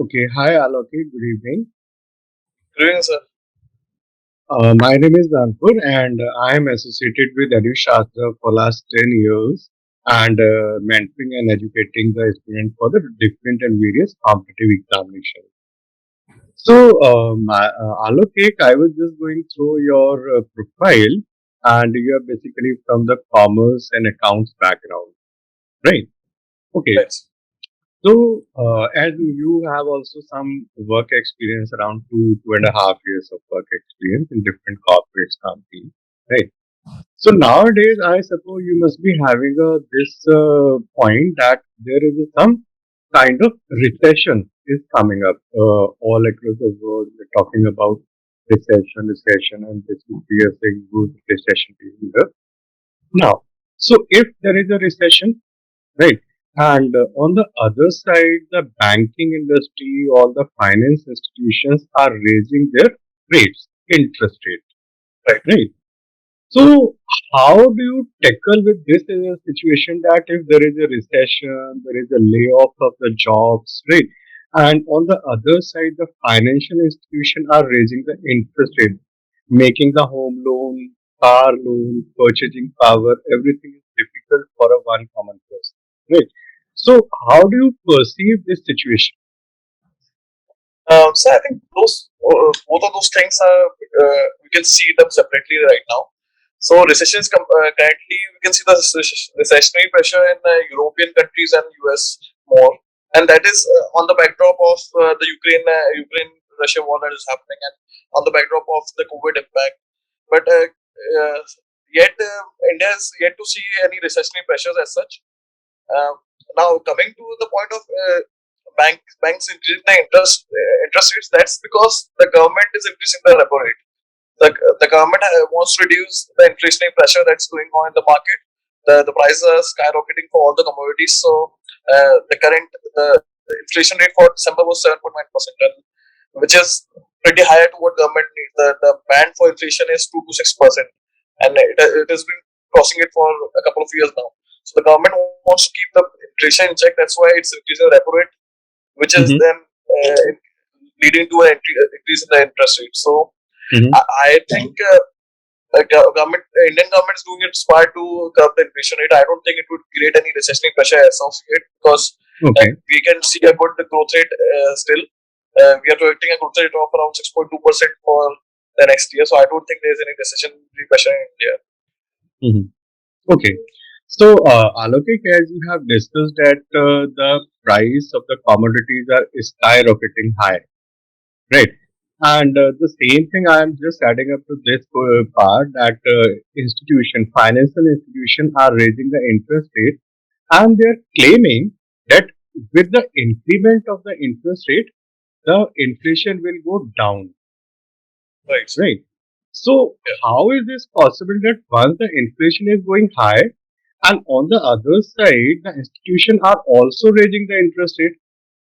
Okay, hi Aloki, good evening. Good evening, sir. My name is Danpur and I am associated with EduShastra for last 10 years and mentoring and educating the student for the different and various competitive examinations. So, Alok, I was just going through your profile and you are basically from the commerce and accounts background, right? Okay, Right. so, as you have also some work experience, around 2.5 years of work experience in different corporate companies, right? So nowadays, I suppose you must be having this point that there is some kind of recession is coming up all across the world. We're talking about recession, and this would be a good recession period. Now, so if there is a recession, right? And on the other side, the banking industry or the finance institutions are raising their rates, interest rate, Right. right? So, how do you tackle with this in a situation that if there is a recession, there is a layoff of the jobs, right? And on the other side, the financial institution are raising the interest rate, making the home loan, car loan, purchasing power, everything is difficult for a one common person, right? So, how do you perceive this situation? So I think those both of those things are we can see them separately right now. So recessions currently we can see the recessionary pressure in European countries and US more, and that is on the backdrop of the Ukraine Russia war that is happening, and on the backdrop of the COVID impact. But yet India is yet to see any recessionary pressures as such. Uh, Now coming to the point of banks increasing the interest rates, that's because the government is increasing the repo rate. The government wants to reduce the inflationary pressure that's going on in the market. The prices are skyrocketing for all the commodities. So the inflation rate for December was 7.9%, which is pretty higher to what government needs. The band for inflation is 2 to 6%, and it has been crossing it for a couple of years now. So the government wants to keep the inflation in check. That's why it's increasing the repo rate, which is Mm-hmm. then leading to an increase in the interest rate. So Mm-hmm. I think Indian government is doing its part to curb the inflation rate. I don't think it would create any recessionary pressure as of yet, because Okay. we can see a good growth rate still. We are projecting a growth rate of around 6.2% for the next year. So I don't think there is any recessionary pressure in India. Mm-hmm. Okay. So, Alokik, as you have discussed that the price of the commodities are skyrocketing high, right? And the same thing I am just adding up to this part that financial institution are raising the interest rate and they are claiming that with the increment of the interest rate, the inflation will go down, Right. right? So, how is this possible that once the inflation is going high, and on the other side, the institution are also raising the interest rate.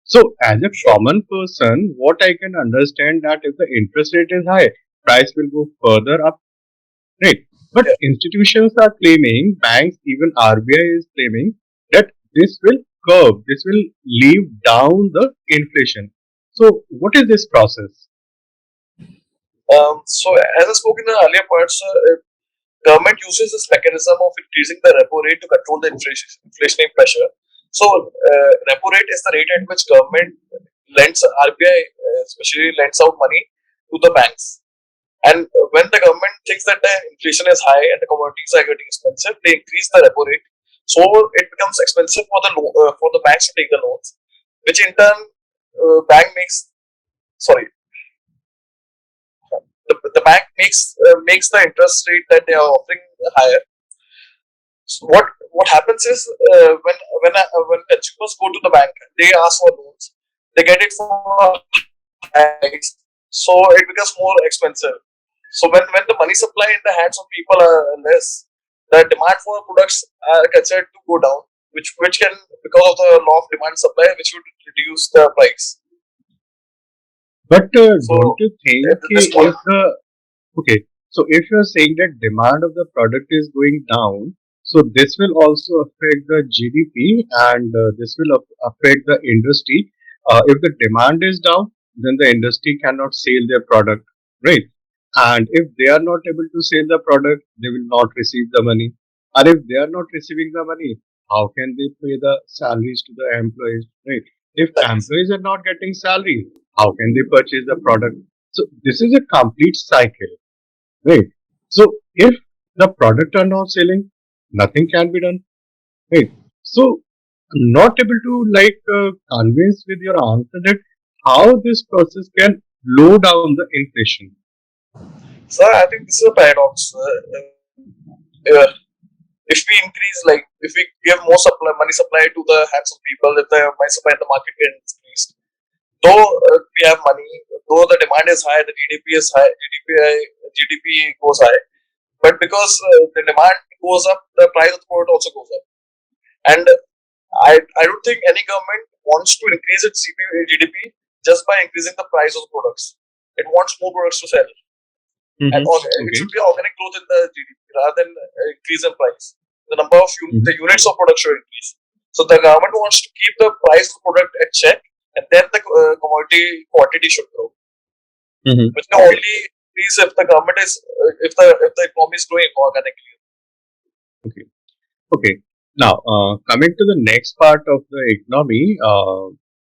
So, as a Sure. common person, what I can understand that if the interest rate is high, price will go further up, right? But Yeah. institutions are claiming, banks, even RBI is claiming that this will curb, this will leave down the inflation. So, what is this process? So as I spoke in the earlier parts, government uses this mechanism of increasing the repo rate to control the inflationary pressure. So, repo rate is the rate at which government lends RBI, especially lends out money to the banks. And when the government thinks that the inflation is high and the commodities are getting expensive, they increase the repo rate. So it becomes expensive for for the banks to take the loans, which in turn bank makes sorry the bank makes the interest rate that they are offering higher. So what happens is when consumers go to the bank, they ask for loans, they get it for hikes, so it becomes more expensive. So when the money supply in the hands of people are less, the demand for products are considered to go down, which can, because of the law of demand supply, which would reduce the price. But don't So you think at this point, if the okay, so if you're saying that demand of the product is going down, so this will also affect the GDP and this will affect the industry. If the demand is down, then the industry cannot sell their product, right? And if they are not able to sell the product, they will not receive the money. And if they are not receiving the money, how can they pay the salaries to the employees, right? If employees are not getting salary, how can they purchase the product? So this is a complete cycle, right? So if the product are not selling, nothing can be done, right? So not able to convince with your answer that how this process can low down the inflation. So I think this is a paradox. If we increase, like, if we give more money supply to the hands of people, if the money supply in the market gets increased, though we have money, though the demand is high, the GDP is high, GDP goes high, but because the demand goes up, the price of the product also goes up. And I don't think any government wants to increase its GDP just by increasing the price of the products. It wants more products to sell. And it Okay. should be organic growth in the GDP rather than increase in price. The number of the units of product should increase. So the government wants to keep the price of the product at check, and then the commodity quantity should grow. Which can only increase if the government is if the economy is growing organically. Okay. Okay. Now, coming to the next part of the economy,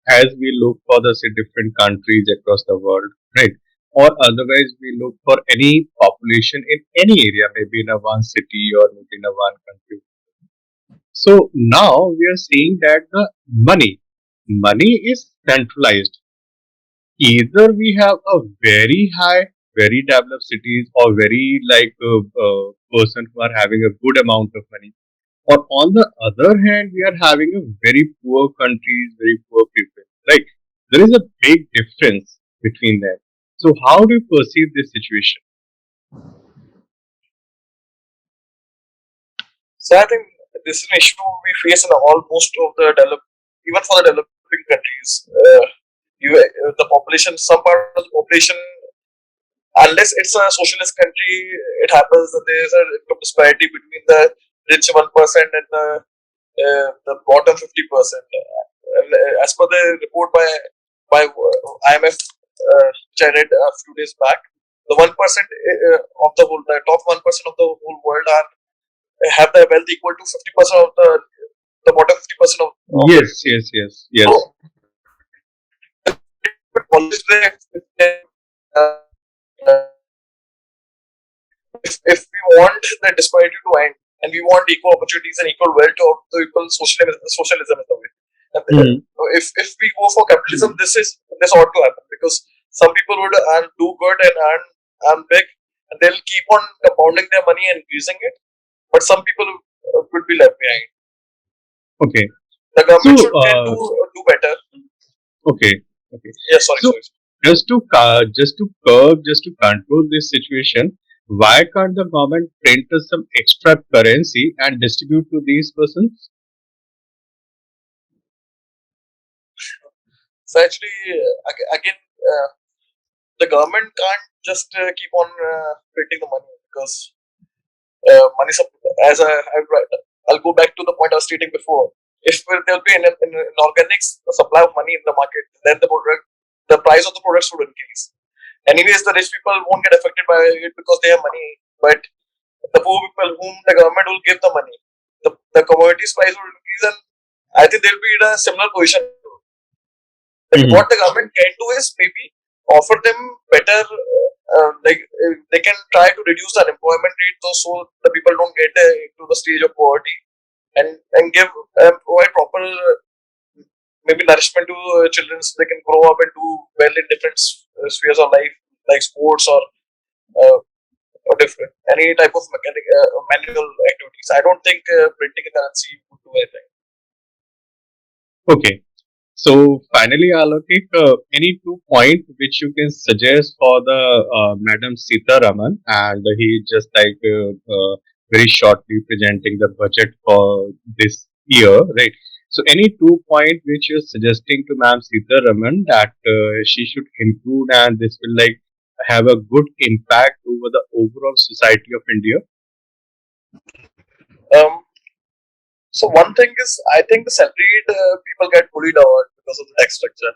as we look for the say, different countries across the world, right? Or otherwise, we look for any population in any area, maybe in a one city or maybe in a one country. So now we are seeing that the money is centralized. Either we have a very high, very developed cities or very person who are having a good amount of money, or on the other hand, we are having a very poor countries, very poor people. Like there is a big difference between them. So how do you perceive this situation? So I think this is an issue we face in all most of the even for the developing countries. The population, some part of the population, unless it's a socialist country, it happens that there is a income disparity between the rich 1% and the bottom 50%. And as per the report by IMF, which I read a few days back, the 1% of the top 1% of the whole world are have the wealth equal to 50% of the bottom 50% of the. Yes, yes, yes, yes. So always uh, if we want the disparity to end and we want equal opportunities and equal wealth to people, socialism is the way. And if we go for capitalism, this ought to happen because some people would do good and earn big, and they'll keep on compounding their money and increasing it. But some people would be left behind. Okay. The government So should tend to do better. okay, okay. Yeah, sorry, So sorry. just to control this situation, why can't the government print us some extra currency and distribute to these persons? So actually, again, the government can't just keep on printing the money because money. As I'll go back to the point I was stating before. If there'll be an organic supply of money in the market, then the price of the products would increase. Anyways, the rich people won't get affected by it because they have money, but the poor people whom the government will give the money, the commodities price will increase, and I think they'll be in a similar position. What the government can do is maybe offer them better, they can try to reduce the unemployment rate so the people don't get to the stage of poverty, and give provide proper maybe nourishment to children so they can grow up and do well in different spheres of life, like sports uh, or different any type of manual activities. I don't think printing a currency would do anything. Okay. So finally, Alokik, any 2 points which you can suggest for the Madam Sita Raman, and he just very shortly presenting the budget for this year, right? So any 2 points which you're suggesting to Ma'am Sita Raman that she should include, and this will have a good impact over the overall society of India. Um, so one thing is, I think the salaried people get bullied out because of the tax structure.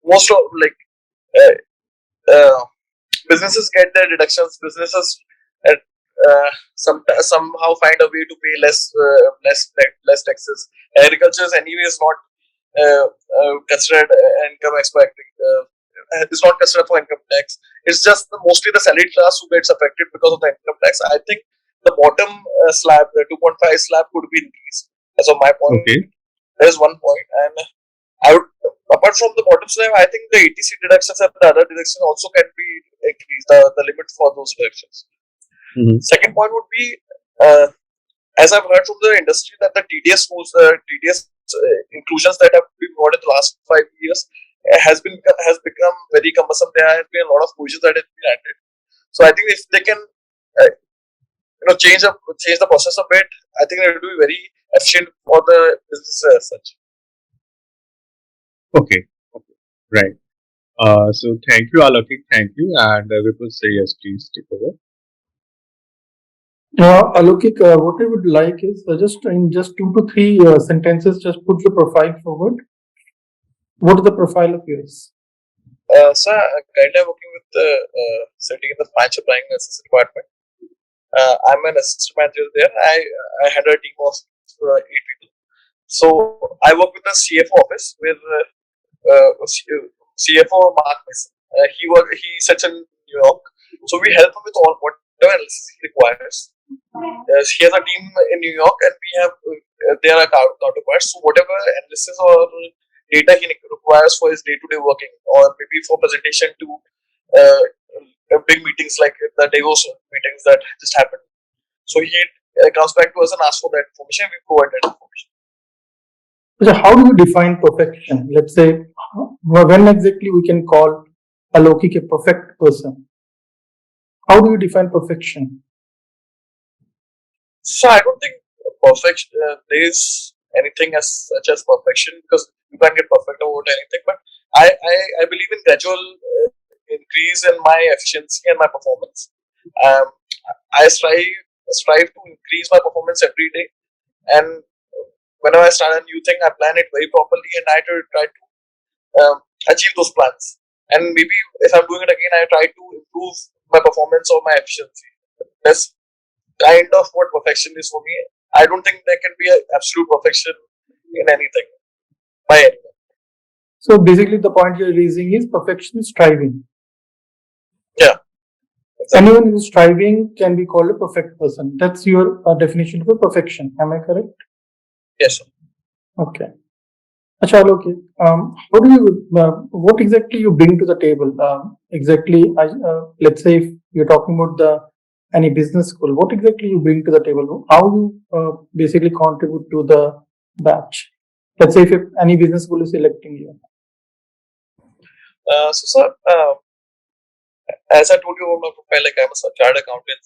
most of like uh, uh, businesses get their deductions. Businesses uh, somehow find a way to pay less taxes. Agriculture is anyways not considered income expecting. It's not considered for income tax. It's just mostly the salaried class who gets affected because of the income tax. I think the bottom slab, the 2.5 slab, could be increased. As of my point, Okay. there is one point, and I would, apart from the bottom slab, I think the ATC deductions and the other deductions also can be increased. The limit for those deductions. Mm-hmm. Second point would be, as I've heard from the industry, that the TDS inclusions that have been brought in the last 5 years has become very cumbersome. There have been a lot of provisions that have been added. So I think if they can, change the process a bit, I think it will be very efficient for the business as such. Okay. Okay. Right. So thank you, Alokik. Thank you. And we will say yes, please take over. Alokik, what I would like is just in just 2 to 3 sentences, just put your profile forward. What is the profile of yours? So currently I'm working with sitting in the financial planning and assistance department. I'm an assistant manager there. I had a team of 8 people. So I work with the CFO office with CFO Mark Mason. He sits in New York. So we help him with all whatever analysis he requires. He has a team in New York, and we have they are our counterparts. So whatever analysis or data he requires for his day-to-day working, or maybe for presentation to big meetings like the Davos meetings that just happened. So he comes back to us and asks for that information. We provide that information. So how do you define perfection? Let's say, when exactly we can call Alokik a perfect person? How do you define perfection? So I don't think perfection there is anything as such as perfection, because you can't get perfect about anything. But I believe in gradual increase in my efficiency and my performance. Um, I strive to increase my performance every day, and whenever I start a new thing, I plan it very properly, and I try to achieve those plans. And maybe if I'm doing it again, I try to improve my performance or my efficiency. That's kind of what perfection is for me. I don't think there can be an absolute perfection in anything by anyone. So basically, the point you're raising is perfection is striving. Yeah, exactly. Anyone who is striving can be called a perfect person. That's your definition of a perfection. Am I correct? Yes, sir. Okay. Acha, okay. How do you? What exactly you bring to the table? Exactly. Let's say if you're talking about any business school, what exactly you bring to the table? How you basically contribute to the batch? Let's say if any business school is selecting you. So, sir, as I told you about my profile, like I'm a chartered accountant.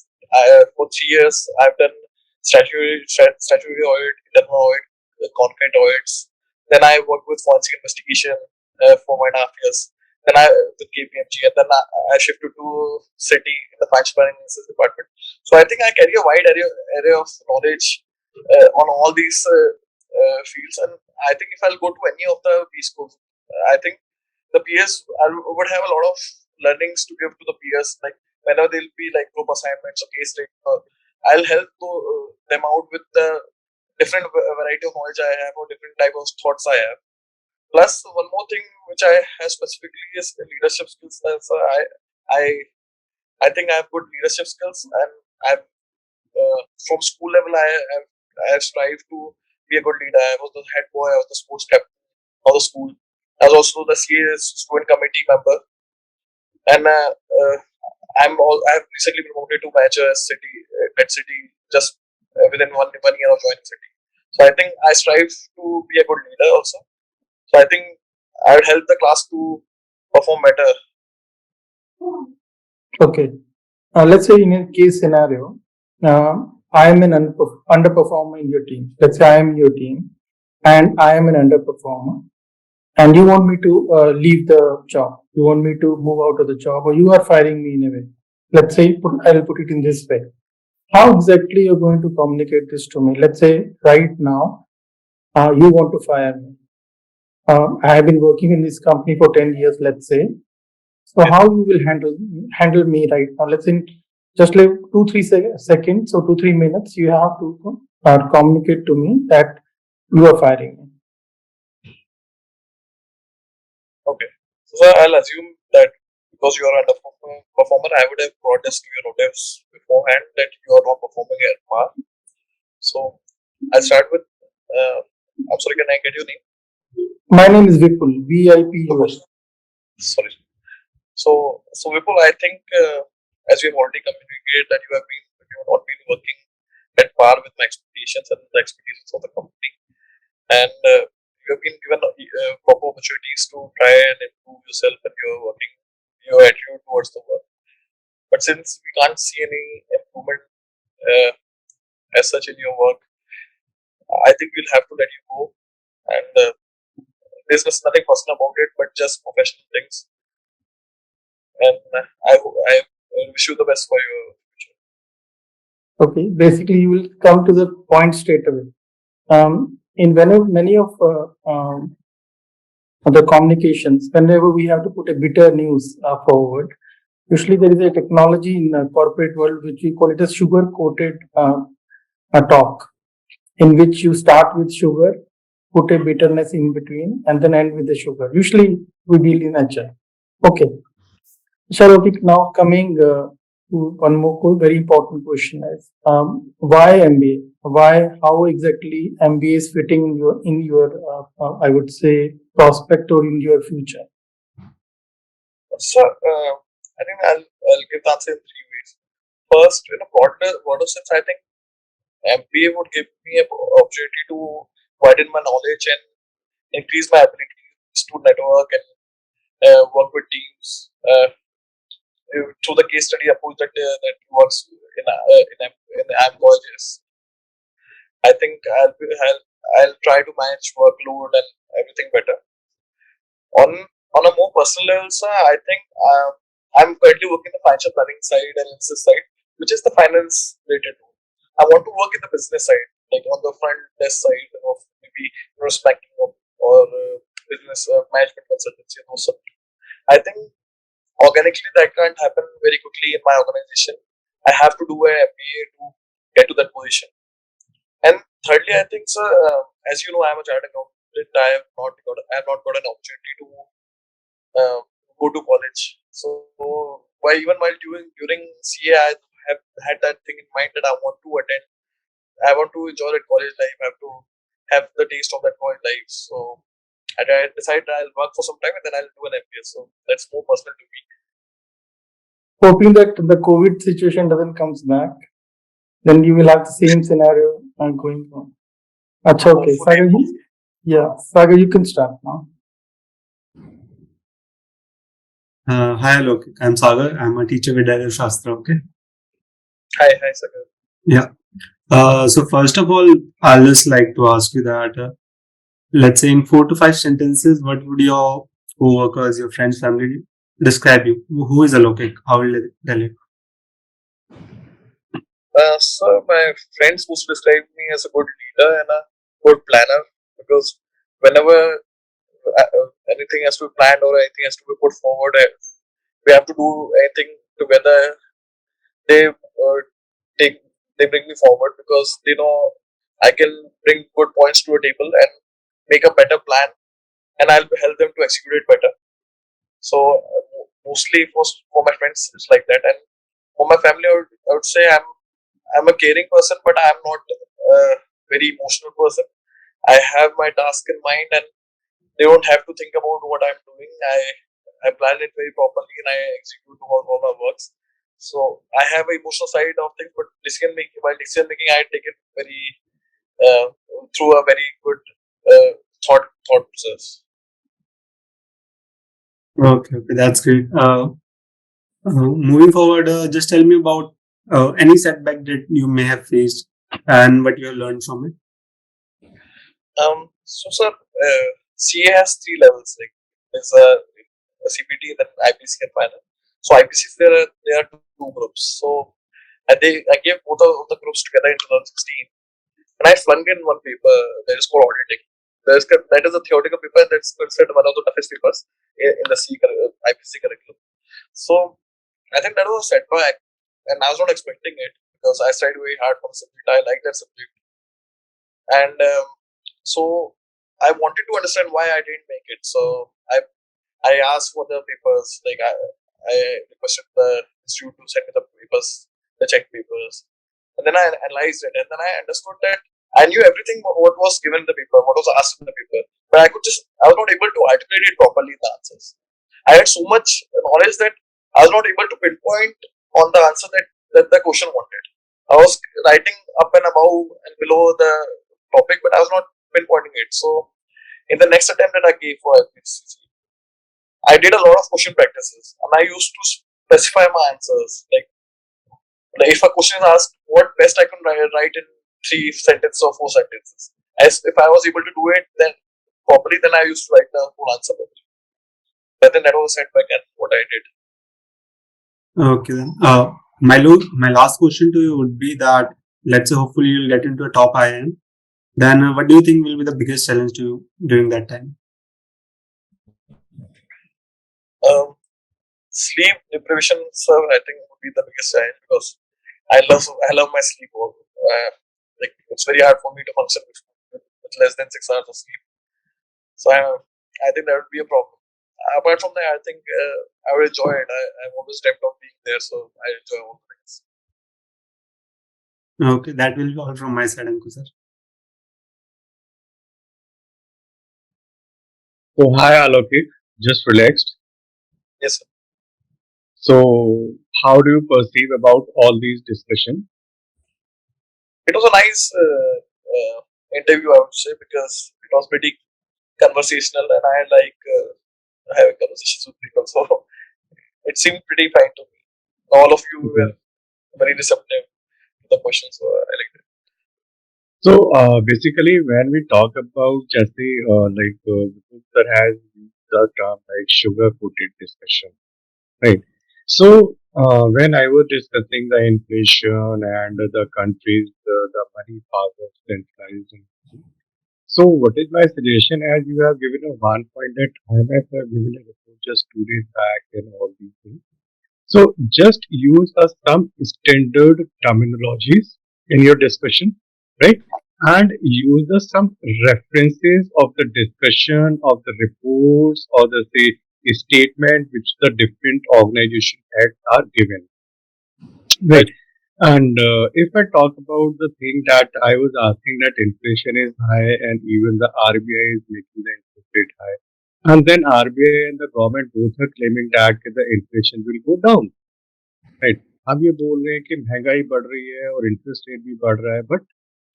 For 3 years, I've done statutory audit, internal audit, concurrent audits. Then I worked with forensic investigation for 1.5 years. Then I with KPMG, and then I shifted to City in the financial planning analysis department. So I think I carry a wide area of knowledge on all these fields. And I think if I'll go to any of the B schools, I think the peers would have a lot of learnings to give to the peers. Like whenever there'll be like group assignments or case studies, I'll help them out with the different variety of knowledge I have or different type of thoughts I have. Plus, one more thing which I have specifically is leadership skills. So I I think I have good leadership skills, and I've from school level I have strived to be a good leader. I was the head boy. I was the sports captain of the school. I was also the CA student committee member, and I've recently been promoted to manager at City at City just within one year of joining City. So I think I strive to be a good leader also. So I think I would help the class to perform better. Okay. Let's say in a case scenario, I am an underperformer in your team. Let's say I am your team, and I am an underperformer, and you want me to leave the job. You want me to move out of the job, or you are firing me in a way. Let's say I'll put it in this way. How exactly you're going to communicate this to me? Let's say right now, you want to fire me. I have been working in this company for 10 years, let's say. So how you will handle me right now? Let's say just like 2-3 seconds or 2-3 minutes, you have to communicate to me that you are firing me. Okay. So sir, I'll assume that because you are a performer, I would have brought this to your notice beforehand that you are not performing at par. So I'll start with. I'm sorry, can I get your name? My name is Vipul, VIPUL. Sorry. So Vipul, I think as we have already communicated that you have not been working at par with my expectations and the expectations of the company, and you have been given proper opportunities to try and improve yourself and your attitude towards the work. But since we can't see any improvement uh, as such in your work, I think we'll have to let you go. And there's just nothing personal about it, but just professional things. And I wish you the best for your future. Okay, basically you will come to the point straight away. In many of the communications, whenever we have to put a bitter news forward, usually there is a technology in the corporate world which we call it as sugar coated talk, in which you start with sugar, put a bitterness in between, and then end with the sugar. Usually we deal in HR. Okay. Sir, okay, now coming to one more very important question is why MBA? Why, how exactly MBA is fitting in your I would say prospect or in your future? So I think I'll give the answer in three ways. First, in a broader sense, I think MBA would give me an opportunity to widen my knowledge and increase my abilities to network and work with teams through the case study approach that works in AM colleges. I think I'll try to manage workload and everything better. On on a more personal level, sir, I think I'm currently working the financial planning side and analysis side, which is the finance related. I want to work in the business side, like on the front desk side of maybe banking or business management consultancy and also. I think organically that can't happen very quickly in my organization. I have to do a MBA to get to that position. And thirdly, I think, sir, as you know, I'm a chartered accountant. I have not got an opportunity to uh, go to college. So, while during CA, I have had that thing in mind that I want to attend. I want to enjoy that college life. I have to have the taste of that college life. So, I decided I'll work for some time and then I'll do an MBA. So that's more personal to me. Hoping that the COVID situation doesn't comes back, then you will have the same scenario going on. Achha, okay. Sagar, yeah, Sagar, you can start now. Hi, Alok. I'm Sagar. I'm a teacher with EduShastra. Okay. Hi, Sagar. Yeah. So first of all, I'll just like to ask you that, let's say in 4 to 5 sentences, what would your co-workers, your friends, family describe you? Who is Alok? How will they tell you? So my friends used to describe me as a good leader and a good planner because whenever anything has to be planned or anything has to be put forward, we have to do anything together. They take they bring me forward because they know I can bring good points to a table and make a better plan, and I'll help them to execute it better. So mostly for my friends, it's like that, and for my family, I would say I'm a caring person, but I'm not a very emotional person. I have my task in mind, and they don't have to think about what I'm doing. I plan it very properly, and I execute all my works. So I have an emotional side of things, but decision making, I take it very through a very good thought process. Okay, that's great. Moving forward, just tell me about any setback that you may have faced and what you have learned from it. So sir, CA has 3 levels. Like there's a CPT, then IPC and final. So IPCs there are two groups. So I gave both of the groups together in 2016, and I flunked in one paper that is called auditing. that is a theoretical paper, and that's considered one of the toughest papers in the IPC curriculum. So I think that was a setback, and I was not expecting it because I studied very hard for the subject. I like that subject, and so I wanted to understand why I didn't make it. So I asked for the papers, like I requested the institute to send me the papers, the check papers, and then I analyzed it, and then I understood that I knew everything what was given in the paper, what was asked in the paper, but I was not able to articulate it properly in the answers. I had so much knowledge that I was not able to pinpoint on the answer that the question wanted. I was writing up and above and below the topic, but I was not pinpointing it. So in the next attempt that I gave for FPCC, I did a lot of question practices, and I used to specify my answers. Like if a question is asked, what best I can write in 3 sentences or 4 sentences. As if I was able to do it then properly, then I used to write the whole answer properly. But then that was a setback and what I did. Okay then. My last question to you would be that, let's say hopefully you'll get into a top IIM. Then what do you think will be the biggest challenge to you during that time? Sleep deprivation, sir, I think would be the biggest challenge because I love my sleep. Like it's very hard for me to function with less than 6 hours of sleep. So I think that would be a problem. Apart from that, I think I would enjoy it. I've always dreamt of being there, so I enjoy all things. Okay, that will be all from my side, Anku sir. So hi Alokit, just relaxed. Yes, sir. So how do you perceive about all these discussion? It was a nice interview, I would say, because it was pretty conversational, and I like having conversations with people. So it seemed pretty fine to me. All of you were very receptive to the questions, so I liked it. So basically, when we talk about just Vipul sir has used the term like sugar-coated discussion, right? So when I was discussing the inflation and the countries, the money power centralized. So what is my suggestion? As you have given a one point that IMF have given a report just 2 days back and all these things. So just use some standard terminologies in your discussion, right? And use some references of the discussion of the reports or the say statement which the different organization heads are given, right? And if I talk about the thing that I was asking, that inflation is high and even the RBI is making the interest rate high, and then RBI and the government both are claiming that the inflation will go down. Right हम ये बोल रहे हैं कि महंगाई बढ़ रही है और इंटरेस्ट रेट भी बढ़ रहा है बट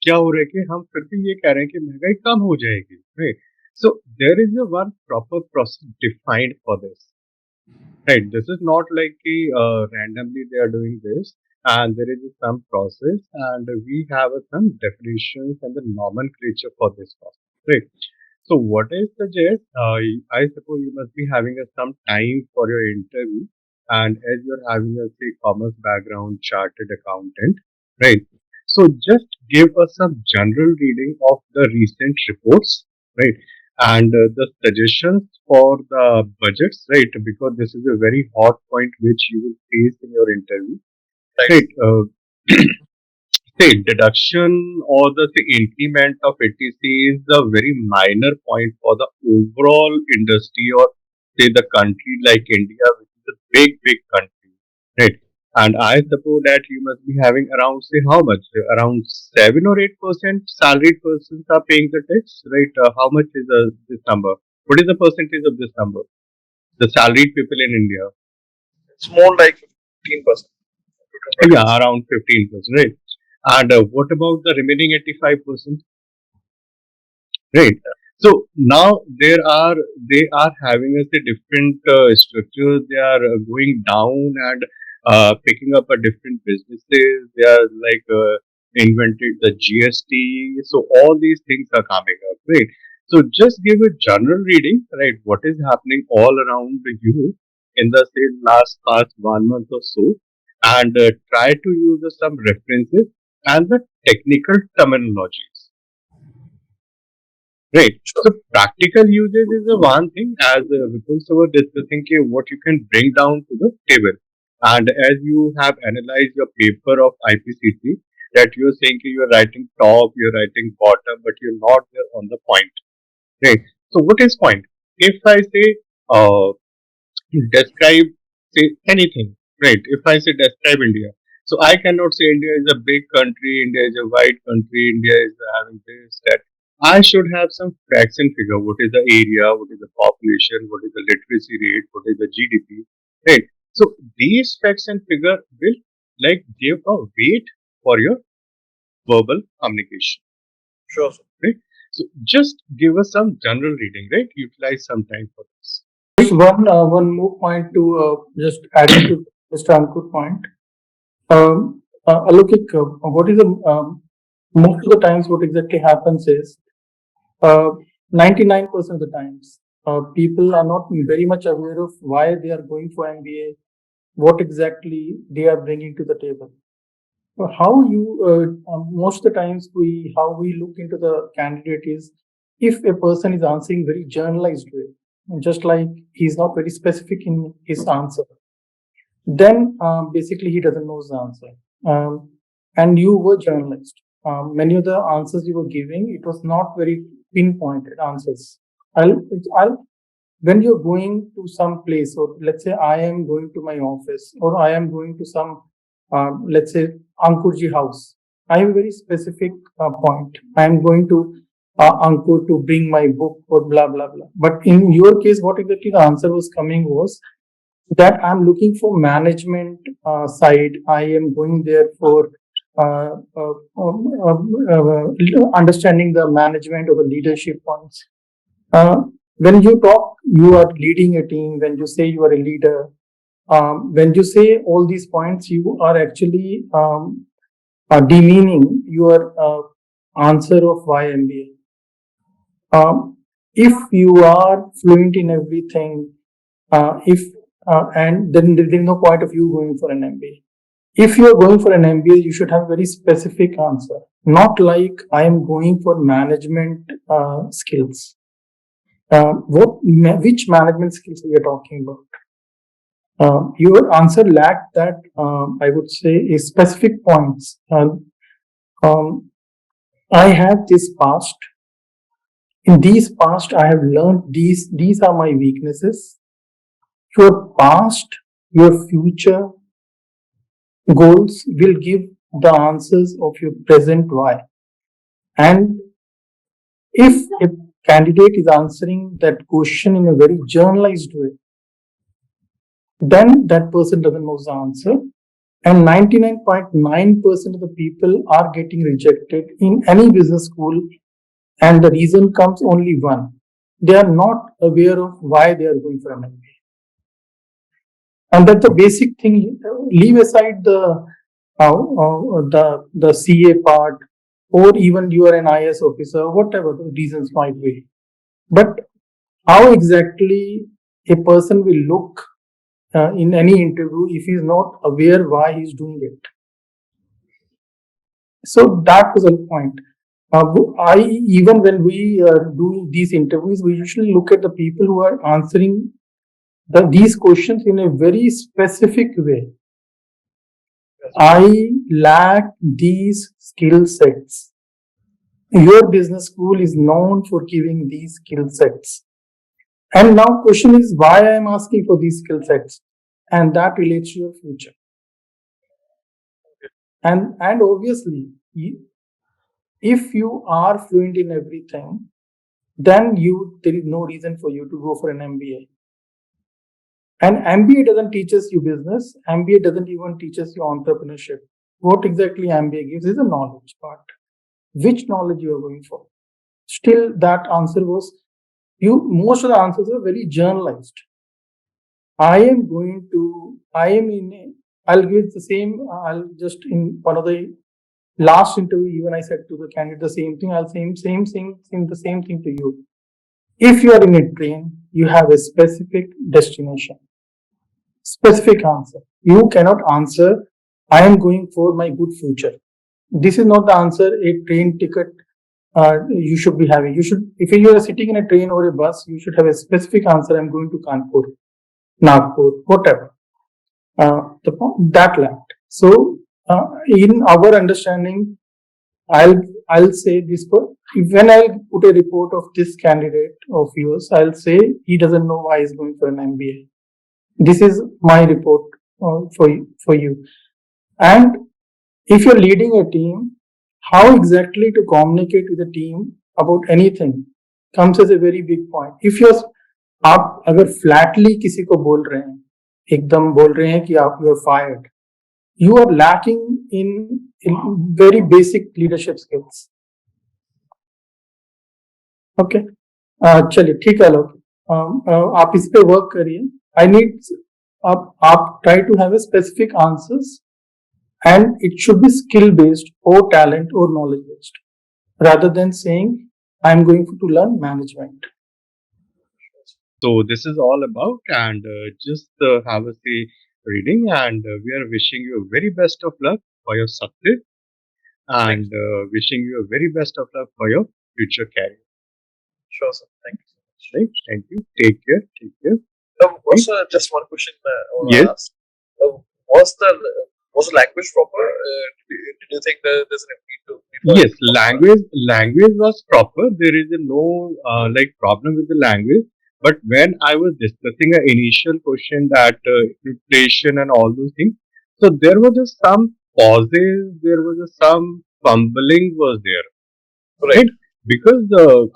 क्या हो रहा है कि हम फिर भी ये कह रहे हैं कि महंगाई कम हो जाएगी right so there is a one proper process defined for this right this is not like कि randomly they are doing this and there is some process and we have some definitions and the nomenclature for this process right so what I suggest I suppose you must be having some time for your interview and as you're having a say commerce background chartered accountant right so just give us some general reading of the recent reports right and the suggestions for the budgets right because this is a very hot point which you will face in your interview Right. right say deduction or the say, increment of etc is a very minor point for the overall industry or say the country like India, which is a big country, right? And I suppose that you must be having around say how much? Around 7 or 8% salaried persons are paying the tax, right? How much is this number? What is the percentage of this number? The salaried people in India? It's more like 15%. Yeah, around 15%, right? And what about the remaining 85%? Right. So now they are having a different structure. They are going down and picking up a different businesses. They are like invented the GST. So all these things are coming up, right? So just give a general reading, right? What is happening all around you in the say last past 1 month or so, and try to use some references and the technical terminologies. Right. So practical usage is the one thing, as Vipul sir were discussing, what you can bring down to the table. And as you have analyzed your paper of IPCC, that you're saying you're writing top, you're writing bottom, but you're not there on the point. Right. So what is point? If I say uh, describe say anything, right? If I say describe India, so I cannot say India is a big country, India is a wide country, India is having this, that. I should have some facts and figure. What is the area? What is the population? What is the literacy rate? What is the GDP? Right. So these facts and figure will like give a weight for your verbal communication. Sure, sir. Right. So just give us some general reading, right? Utilize some time for this. Just one more point to just adding to Mr. Ankur's point. Alokik, what is the most of the times what exactly happens is 99% of the times people are not very much aware of why they are going for MBA, what exactly they are bringing to the table. How you most of the times how we look into the candidate is if a person is answering very generalized way, just like he's not very specific in his answer, then basically he doesn't know the answer. And you were journalist. Many of the answers you were giving, it was not very pinpointed answers. I'll when you're going to some place, or let's say I am going to my office, or I am going to some, let's say Ankurji house. I have a very specific point. I am going to Ankur to bring my book or blah blah blah. But in your case, what exactly the answer was coming was that I'm looking for management side. I am going there for understanding the management or the leadership points. When you talk, you are leading a team. When you say you are a leader, when you say all these points, you are actually demeaning your answer of why MBA. If you are fluent in everything, if and then there is no point of you going for an MBA. If you are going for an MBA, you should have a very specific answer, not like I am going for management skills. Which management skills we are talking about? Your answer lacked that, I would say, is specific points. I have this past. In these past, I have learned these are my weaknesses. Your past, your future goals will give the answers of your present why. And if a candidate is answering that question in a very generalized way, then that person doesn't know the answer. And 99.9% of the people are getting rejected in any business school. And the reason comes only one. They are not aware of why they are going for an MBA. And that's the basic thing. Leave aside the CA part, or even you are an IS officer, whatever the reasons might be. But how exactly a person will look in any interview if he is not aware why he is doing it? So that was the point. Even when we do these interviews, we usually look at the people who are answering these questions in a very specific way. I lack these skill sets. Your business school is known for giving these skill sets. And now question is why I am asking for these skill sets. And that relates to your future. And obviously, if you are fluent in everything, then there is no reason for you to go for an MBA. And MBA doesn't teach us you business. MBA doesn't even teach us you entrepreneurship. What exactly MBA gives is a knowledge part. Which knowledge you are going for? Still, that answer was most of the answers are very generalized. I'll give the same, I'll just in one of the last interview, even I said to the candidate the same thing, I'll say the same thing to you. If you are in a train, you have a specific destination, specific answer. You cannot answer, I am going for my good future. This is not the answer a train ticket you should be having. You should, if you are sitting in a train or a bus, you should have a specific answer. I'm going to Kanpur, Nagpur, whatever. That lacked. So, in our understanding, I'll say this. When I'll put a report of this candidate of yours, I'll say he doesn't know why he's going for an MBA. This is my report for you. And if you're leading a team, how exactly to communicate with the team about anything comes as a very big point. If you're आप अगर Flatley किसी को बोल रहे हैं, एकदम बोल रहे हैं कि आप you are fired, you are lacking in very basic leadership skills. Okay, चलिए ठीक है लोग, आप इस पे वर्क करिए. I need आप try to have a specific answers, and it should be skill based or talent or knowledge based, rather than saying I'm going to learn management. So this is all about, and just have a say reading, and we are wishing you a very best of luck for your success, and wishing you a very best of luck for your future career. Sure, sir. Thank you so much. Right? Thank you. Take care. Take care. Also, just one question I want to Yes. ask. Was the language proper? Did you think that there's a need to? Yes, language was proper. There is no like problem with the language. But when I was discussing an initial question that inflation and all those things, so there was just some pauses. There was just some fumbling was there, right? Because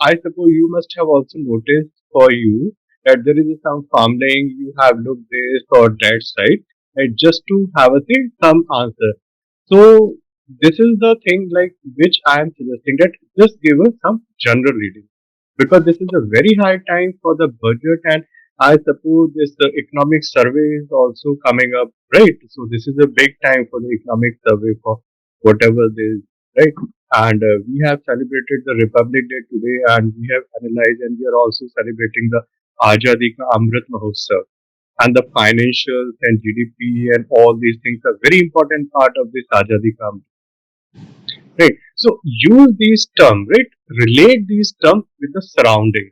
I suppose you must have also noticed for you that there is some fumbling. You have looked this or that side, right? Just to have a thing, some answer. So this is the thing like which I am suggesting that just give us some general reading, because this is a very high time for the budget, and I suppose this the economic survey is also coming up, right? So this is a big time for the economic survey for whatever this, right? And we have celebrated the Republic Day today, and we have analyzed, and we are also celebrating the Azadi Ka Amrit Mahotsav, and the financials and GDP and all these things are very important part of this Azadi Ka Amrit. Right. So use these terms, right? Relate these terms with the surrounding.